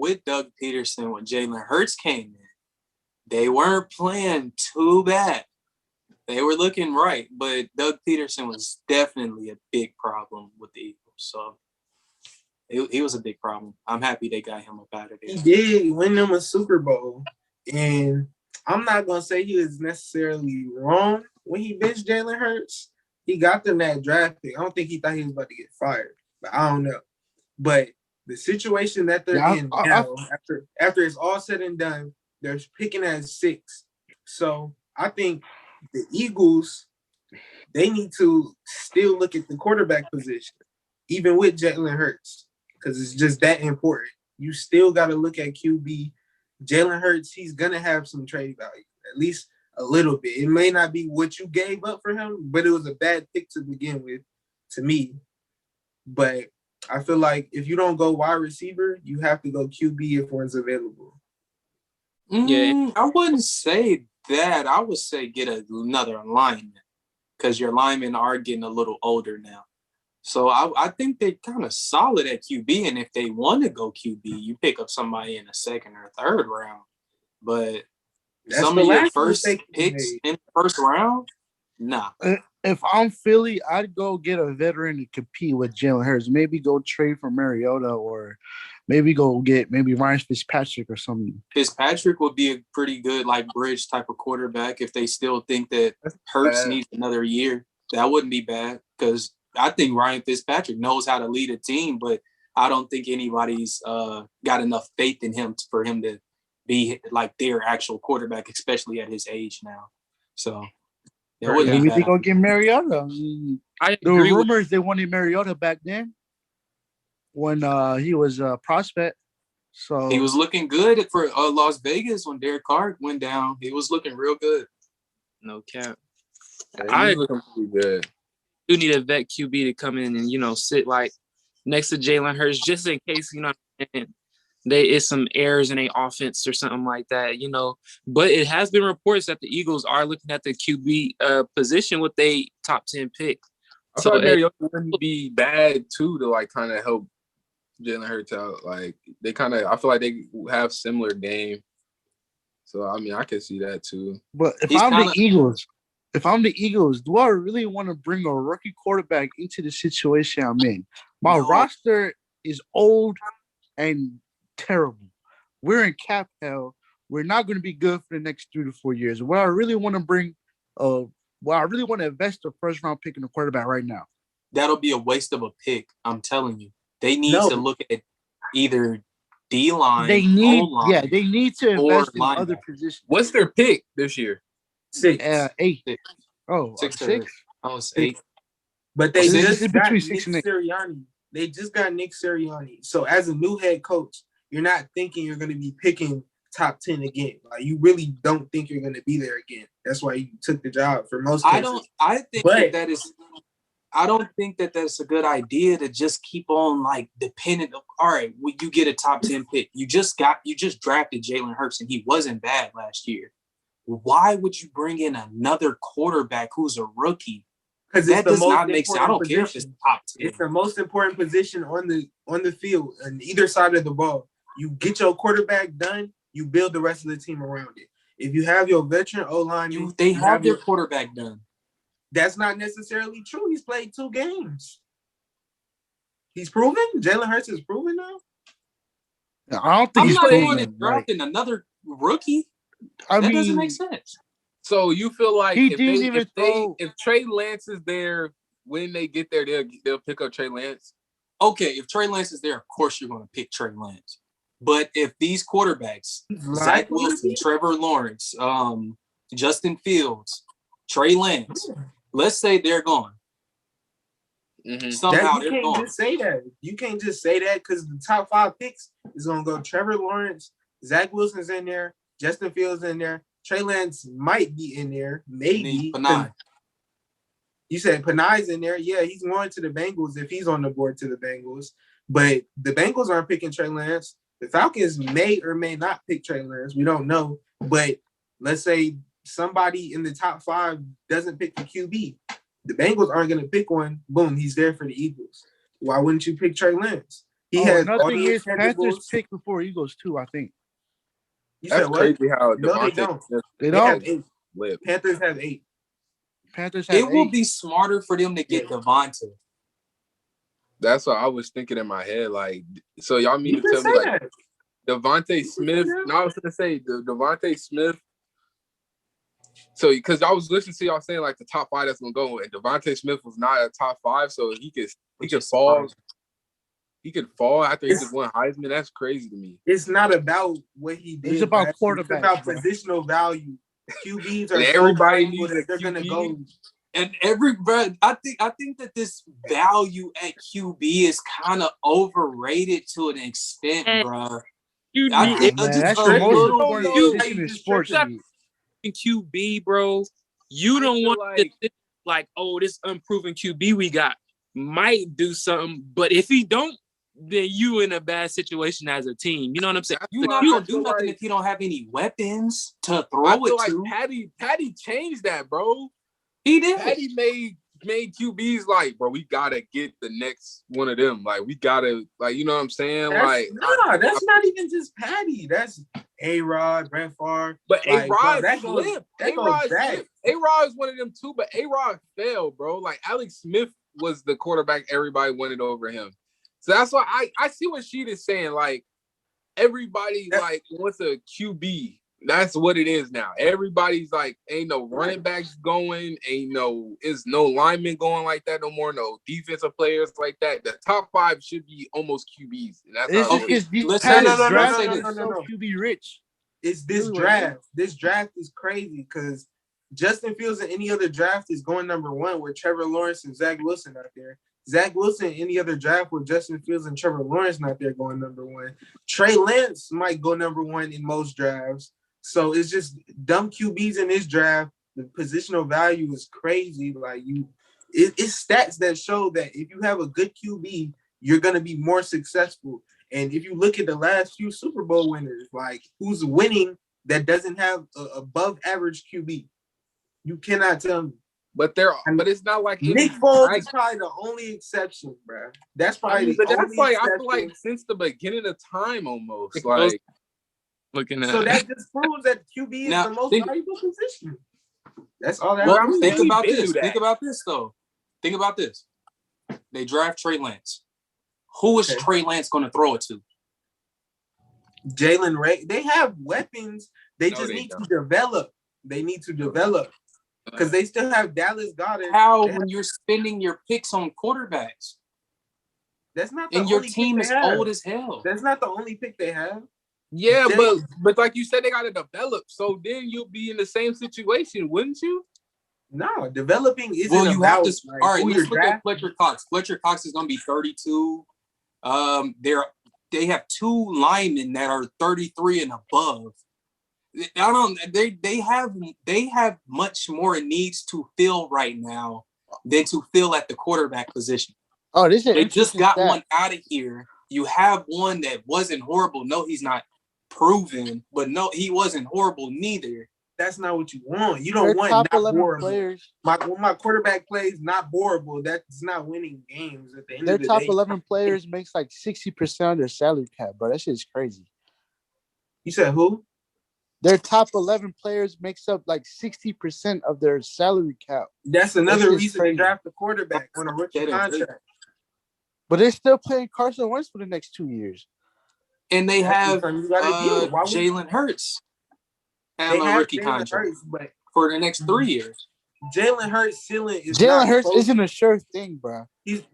with Doug Peterson when Jalen Hurts came in, they weren't playing too bad. They were looking right, but Doug Peterson was definitely a big problem with the Eagles. So he was a big problem. I'm happy they got him up out of there. He did win them a Super Bowl, and I'm not gonna say he was necessarily wrong when he benched Jalen Hurts. He got them that draft pick. I don't think he thought he was about to get fired, but I don't know. But the situation that they're in now, after it's all said and done, they're picking at 6. So I think the Eagles, they need to still look at the quarterback position, even with Jalen Hurts, because it's just that important. You still got to look at QB. Jalen Hurts, he's going to have some trade value, at least a little bit. It may not be what you gave up for him, but it was a bad pick to begin with, to me. But I feel like if you don't go wide receiver, you have to go QB if one's available. I wouldn't say that. I would say get another lineman because your linemen are getting a little older now. So I think they're kind of solid at QB, and if they want to go QB, you pick up somebody in the second or third round. But some of your first picks in the first round, nah. If I'm Philly, I'd go get a veteran to compete with Jalen Hurts. Maybe go trade for Mariota, or maybe go get Ryan Fitzpatrick or something. Fitzpatrick would be a pretty good bridge type of quarterback if they still think that Hurts needs another year. That wouldn't be bad because I think Ryan Fitzpatrick knows how to lead a team, but I don't think anybody's got enough faith in him for him to be their actual quarterback, especially at his age now. So maybe they go get Mariota. There were rumors they wanted Mariota back then when he was a prospect. So he was looking good for Las Vegas when Derek Carr went down. He was looking real good. No cap. I looking pretty good. Do need a vet QB to come in and sit next to Jalen Hurts just in case there is some errors in a offense or something like that, But it has been reports that the Eagles are looking at the QB position with a top 10 pick. I feel like Mariota wouldn't be bad too to kind of help Jalen Hurts out. I feel like they have similar game. So I mean, I can see that too. But if I'm the Eagles, do I really want to bring a rookie quarterback into the situation I'm in? My roster is old and terrible. We're in cap hell. We're not going to be good for the next 3 to 4 years. What I really want to invest a first round pick in a quarterback right now. That'll be a waste of a pick. I'm telling you. They need to look at either D-line, O-line. They need to invest in other positions. What's their pick this year? 6. 8. 6. Oh, 6. Oh, it's 8. But they just got Nick Sirianni. They just got Nick Sirianni. So as a new head coach, you're not thinking you're going to be picking top 10 again. You really don't think you're going to be there again. That's why you took the job for most cases. I don't think that that's a good idea to just keep on dependent. All right, well, you get a top 10 pick. You just drafted Jalen Hurts and he wasn't bad last year. Why would you bring in another quarterback who's a rookie? Because that does not make sense. I don't care if it's top 10. It's the most important position on the field on either side of the ball. You get your quarterback done, you build the rest of the team around it. If you have your veteran O-line, they have their quarterback done. That's not necessarily true. He's played 2 games. He's proven. Jalen Hurts is proven now. I don't think I'm not going to draft another rookie. That doesn't make sense. So you feel like if Trey Lance is there, when they get there, they'll pick up Trey Lance? Okay, if Trey Lance is there, of course you're going to pick Trey Lance. But if these quarterbacks, Zach Wilson, Trevor Lawrence, Justin Fields, Trey Lance, let's say they're gone. Mm-hmm. Somehow they're gone. You can't just say that because the top 5 picks is going to go Trevor Lawrence, Zach Wilson's in there, Justin Fields in there, Trey Lance might be in there, maybe. You said Panay's in there. Yeah, he's going to the Bengals if he's on the board to the Bengals. But the Bengals aren't picking Trey Lance. The Falcons may or may not pick Trey Lance. We don't know. But let's say somebody in the top 5 doesn't pick the QB. The Bengals aren't going to pick one. Boom, he's there for the Eagles. Why wouldn't you pick Trey Lance? He has all nothing the is Panthers intangibles. pick before Eagles too, I think. You That's said what? crazy how No, they Devontae don't. Smith They They have don't. 8. flipped. Panthers have 8. Panthers have It will 8. be smarter for them to get Devontae. That's what I was thinking in my head. Like, so y'all mean You to can tell me say like that. Devontae Smith? No, I was gonna say the Devontae Smith. So because I was listening to y'all saying like the top 5 that's gonna go, and Devontae Smith was not a top 5, so he could fall. He could fall after he just won Heisman. That's crazy to me. It's not about what he did. It's about man. quarterback. It's about positional value. QBs are And so everybody valuable needs that a they're gonna QB. go. And I think that this value at QB is kind of overrated to an extent, bro. You I need think Man, just that's a the most little important bit. position in sports. Stop QB, bro. You don't want to think like, oh, this unproven QB we got might do something, but if he don't, then you in a bad situation as a team. You know what I'm saying? You're not gonna do nothing if you don't have any weapons to throw it to. Patty changed that, bro. He did. Patty made QBs like, bro, we gotta get the next one of them. Like, we gotta, like, you know what I'm saying? That's not even just Patty. That's A-Rod, Brett Favre. But like, A-Rod that slipped. goes back. A-Rod is one of them too, but A-Rod failed, bro. Like, Alex Smith was the quarterback everybody wanted over him. So that's why I see what Sheet is saying. Like, everybody like wants a QB. That's what it is now. Everybody's like, ain't no running backs going, it's no linemen going like that no more, no defensive players like that. The top 5 should be almost QBs. And that's how It's let's Pat say is this. drafting so QB rich. It's this draft. This draft is crazy because Justin Fields in any other draft is going number 1 with Trevor Lawrence and Zach Wilson out there. Zach Wilson in any other draft with Justin Fields and Trevor Lawrence not there going number 1. Trey Lance might go number 1 in most drafts. So it's just dumb QBs in this draft. The positional value is crazy. Like it's stats that show that if you have a good QB, you're gonna be more successful. And if you look at the last few Super Bowl winners, like who's winning that doesn't have a above average QB, you cannot tell me. But it's not like Nick Foles is probably the only exception, bro. That's probably the only exception. I feel like since the beginning of time, almost like looking at. So that just proves that QB is the most valuable position. That's all that. Well, think about this. Think about this, though. Think about this. They draft Trey Lance. Who is Trey Lance going to throw it to? Jalen Ray. They have weapons. They just need to develop. They need to develop because they still have Dallas Goedert. How when you're spending your picks on quarterbacks? That's not the and your team is old as hell. That's not the only pick they have. Yeah, but like you said, they got to develop. So then you'll be in the same situation, wouldn't you? No, developing isn't. Well, you about, have to. like, all right, let's look at Fletcher Cox. Fletcher Cox is going to be 32. They have 2 linemen that are 33 and above. They have much more needs to fill right now than to fill at the quarterback position. Oh, they just got one out of here. You have one that wasn't horrible. No, he's not proven, but no, he wasn't horrible neither. That's not what you want. You don't want not horrible players. When my quarterback plays not horrible, that's not winning games at the end of the day. Their top 11 players makes like 60% of their salary cap, bro. That shit's crazy. You said who? Their top 11 players makes up like 60% of their salary cap. That's another reason to draft a quarterback on a rookie contract. But they're still playing Carson Wentz for the next 2 years. And they have Jalen Hurts and a rookie contract for the next 3 years. Jalen Hurts' ceiling is Jalen Hurts isn't a sure thing, bro. He's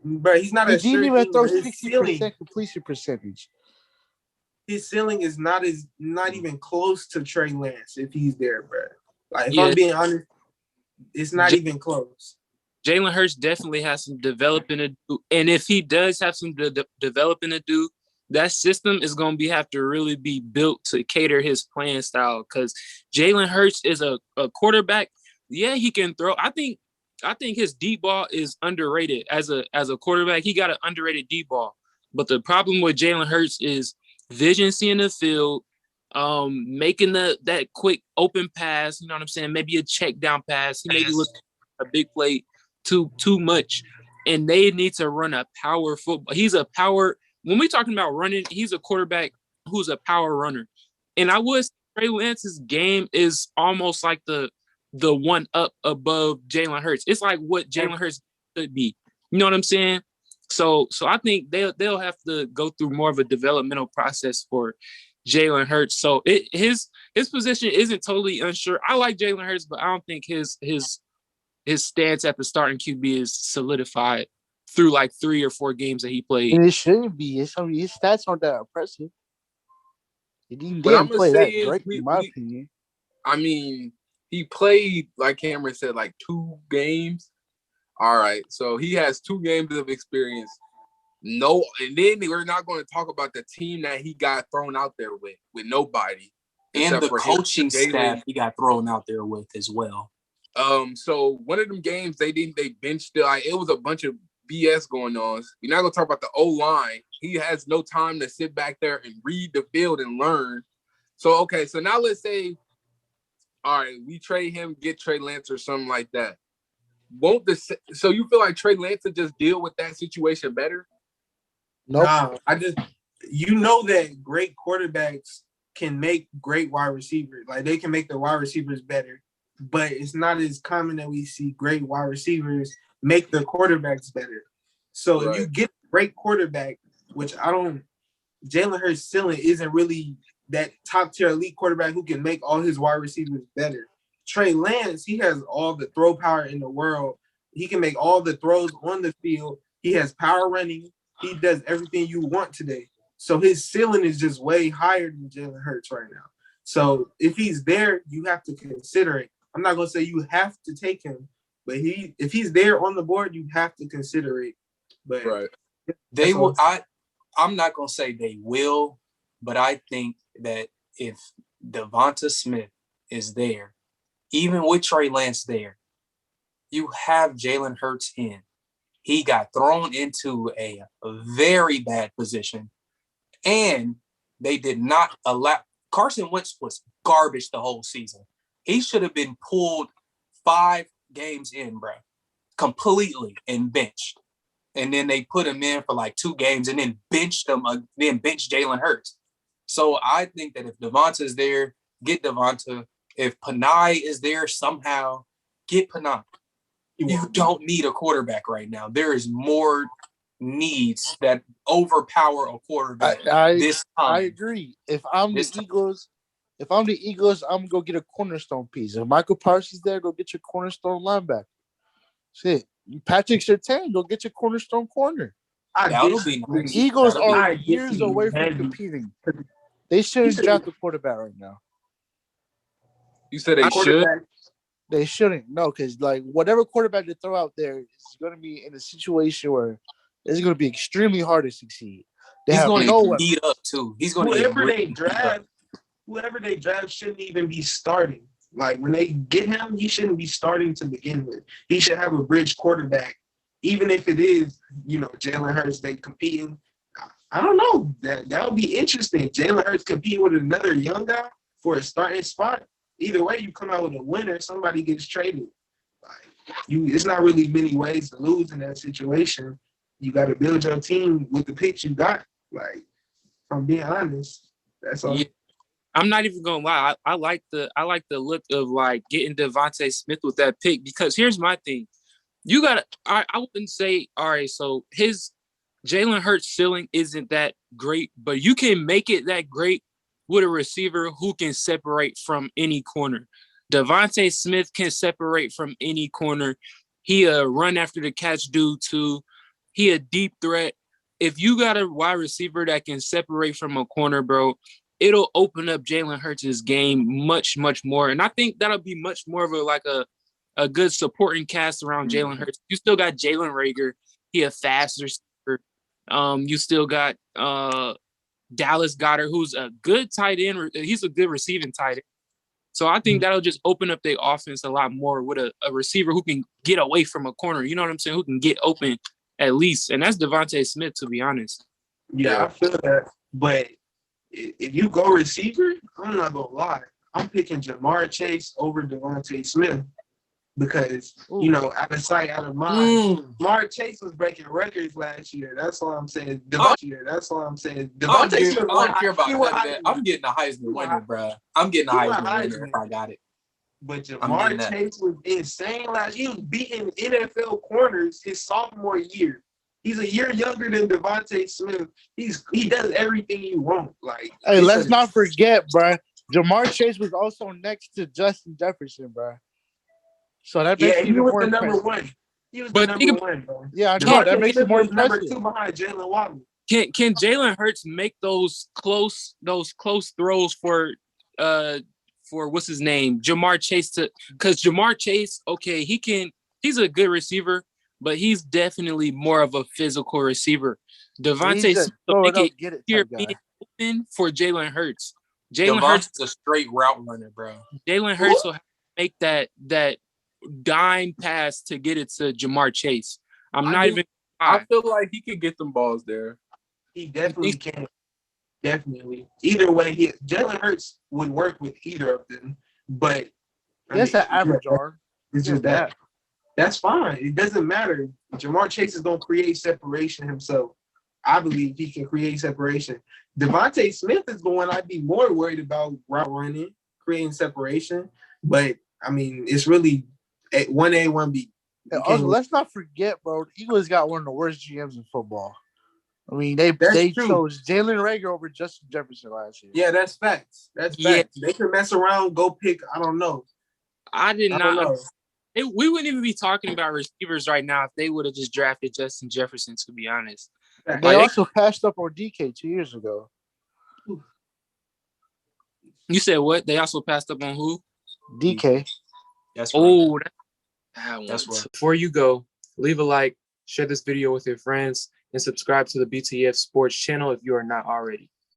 not a sure thing. He didn't even throw 60% completion percentage. His ceiling is not even close to Trey Lance if he's there, bro. Like, if I'm being honest, it's not even close. Jalen Hurts definitely has some developing to do. And if he does have some developing to do, that system is going to have to really be built to cater his playing style. Because Jalen Hurts is a quarterback. Yeah, he can throw. I think his deep ball is underrated as a quarterback. He got an underrated deep ball. But the problem with Jalen Hurts is vision seeing the field, making that quick open pass. You know what I'm saying? Maybe a check down pass. He maybe look a big play too much, and they need to run a power football. He's a power when we talking about running, he's a quarterback who's a power runner. And I would say Trey Lance's game is almost like the one up above Jalen Hurts. It's like what Jalen Hurts could be. You know what I'm saying? So I think they'll have to go through more of a developmental process for Jalen Hurts. So his position isn't totally unsure. I like Jalen Hurts, but I don't think his stance at the starting QB is solidified through like 3 or 4 games that he played. And it shouldn't be. His stats aren't that impressive. He didn't play that great, in my opinion. I mean, he played, like Cameron said, like 2 games. All right, so he has 2 games of experience. No, and then we're not going to talk about the team that he got thrown out there with nobody. And the coaching staff he got thrown out there with as well. So one of them games they benched it was a bunch of BS going on. We're not gonna talk about the O-line. He has no time to sit back there and read the field and learn. So okay, so now let's say, all right, we trade him, get Trey Lance or something like that. So you feel like Trey Lance would just deal with that situation better? Nope. Nah, that great quarterbacks can make great wide receivers. Like they can make the wide receivers better, but it's not as common that we see great wide receivers make the quarterbacks better. So if you get a great quarterback, which Jalen Hurts' ceiling isn't really that top tier elite quarterback who can make all his wide receivers better. Trey Lance, he has all the throw power in the world. He can make all the throws on the field. He has power running. He does everything you want today. So his ceiling is just way higher than Jalen Hurts right now. So if he's there, you have to consider it. I'm not going to say you have to take him, but if he's there on the board, you have to consider it. But they will. I'm not going to say they will, but I think that if Devonta Smith is there, even with Trey Lance there, you have Jalen Hurts in. He got thrown into a very bad position, and they did not allow – Carson Wentz was garbage the whole season. He should have been pulled 5 games in, bro, completely and benched. And then they put him in for like 2 games and then benched Jalen Hurts. So I think that if Devonta's there, get Devonta. If Panay is there somehow, get Panay. You don't need a quarterback right now. There is more needs that overpower a quarterback this time. I agree. If I'm the Eagles, I'm gonna go get a cornerstone piece. If Michael Parsons there, go get your cornerstone linebacker. Shit. Patrick Surtain, go get your cornerstone corner. The Eagles are years away from competing. They shouldn't draft a quarterback right now. You said they should? They shouldn't. No, because like whatever quarterback they throw out there is going to be in a situation where it's going to be extremely hard to succeed. He's going to get beat up too. He's going to whoever they draft shouldn't even be starting. Like when they get him, he shouldn't be starting to begin with. He should have a bridge quarterback, even if it is, Jalen Hurts. They competing. I don't know. That would be interesting. Jalen Hurts competing with another young guy for a starting spot. Either way, you come out with a winner. Somebody gets traded. It's not really many ways to lose in that situation. You got to build your team with the picks you got. Like, if I'm being honest, that's all. Yeah. I'm not even gonna lie. I like the look of like getting Devontae Smith with that pick, because here's my thing. You gotta. I wouldn't say all right. So his Jalen Hurts ceiling isn't that great, but you can make it that great with a receiver who can separate from any corner. Devontae Smith can separate from any corner. He a run after the catch dude too. He a deep threat. If you got a wide receiver that can separate from a corner, bro, it'll open up Jalen Hurts' game much, much more. And I think that'll be much more of a good supporting cast around Jalen Hurts. You still got Jalen Reagor. He a fast receiver. You still got Dallas Goedert, who's a good tight end. He's a good receiving tight end. So I think that'll just open up their offense a lot more with a receiver who can get away from a corner. You know what I'm saying? Who can get open at least. And that's Devontae Smith, to be honest. Yeah, I feel that. But if you go receiver, I'm not going to lie. I'm picking Jamar Chase over Devontae Smith. because Ooh. out of sight, out of mind. Jamar Chase was breaking records last year. That's all I'm saying. Devontae Smith I don't care about Heisman. I'm getting a Heisman winner, bro. I'm getting a Heisman winner if I got it. But Jamar Chase was insane last year. He was beating NFL corners his sophomore year. He's a year younger than Devontae Smith. He does everything you want. Like, hey, let's not forget, bro. Jamar Chase was also next to Justin Jefferson, bro. So that makes he was more the number impressive. one. He was the number one, bro. Yeah, I know. That makes it more number impressive. 2 behind Jalen Waddle. Can Jalen Hurts make those close throws for what's his name, Jamar Chase, because Jamar Chase, okay, he's a good receiver, but he's definitely more of a physical receiver. Devontae Smith will make it here being open for Jalen Hurts. Jalen Hurts is a straight route runner, bro. Jalen Hurts will make that dime pass to get it to Jamar Chase. I feel like he could get them balls there. He definitely can. Definitely. Either way, Jalen Hurts would work with either of them. But that's an average arm. It's just that. That's fine. It doesn't matter. Jamar Chase is going to create separation himself. I believe he can create separation. Devontae Smith is the one I'd be more worried about route running, creating separation. But, I mean, it's really 1A, 1B. Also, let's not forget, bro, the Eagles got one of the worst GMs in football. I mean, they chose Jalen Reagor over Justin Jefferson last year. Yeah, that's facts. That's facts. They could mess around, go pick, I don't know. I don't know. We wouldn't even be talking about receivers right now if they would have just drafted Justin Jefferson, to be honest. They also passed up on DK 2 years ago. You said what? They also passed up on who? DK. That's right. That's right. Before you go, leave a like, share this video with your friends, and subscribe to the BTF Sports channel if you are not already.